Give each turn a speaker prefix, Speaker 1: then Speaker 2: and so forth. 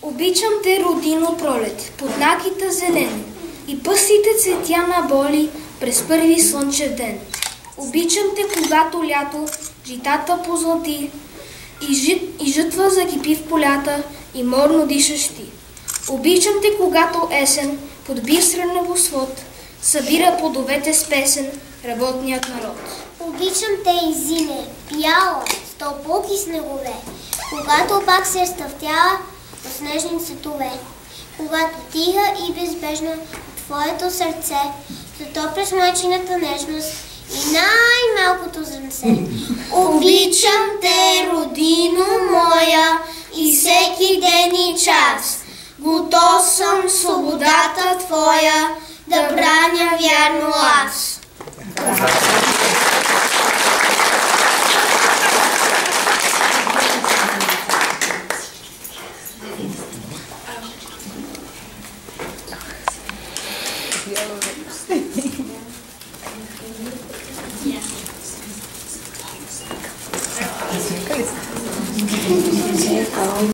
Speaker 1: Обичам те, родино, пролет, под накита зелен и пъстите цветя на боли през първи слънчев ден. Обичам те, когато лято житата позлати и жътва закипи в полята и морно дишаш ти. Обичам те, когато есен под бистрен небосвод събира плодовете с песен работният народ.
Speaker 2: Обичам те и зиме, бяла, с топлоки снегове, когато пак се разтъвтява в снежни цветове, когато тиха и безбежна от твоето сърце затопляш майчината нежност и най-малкото зрънце.
Speaker 3: Обичам те, родино моя, и всеки ден и час. Готов съм свободата твоя да браня вярно аз.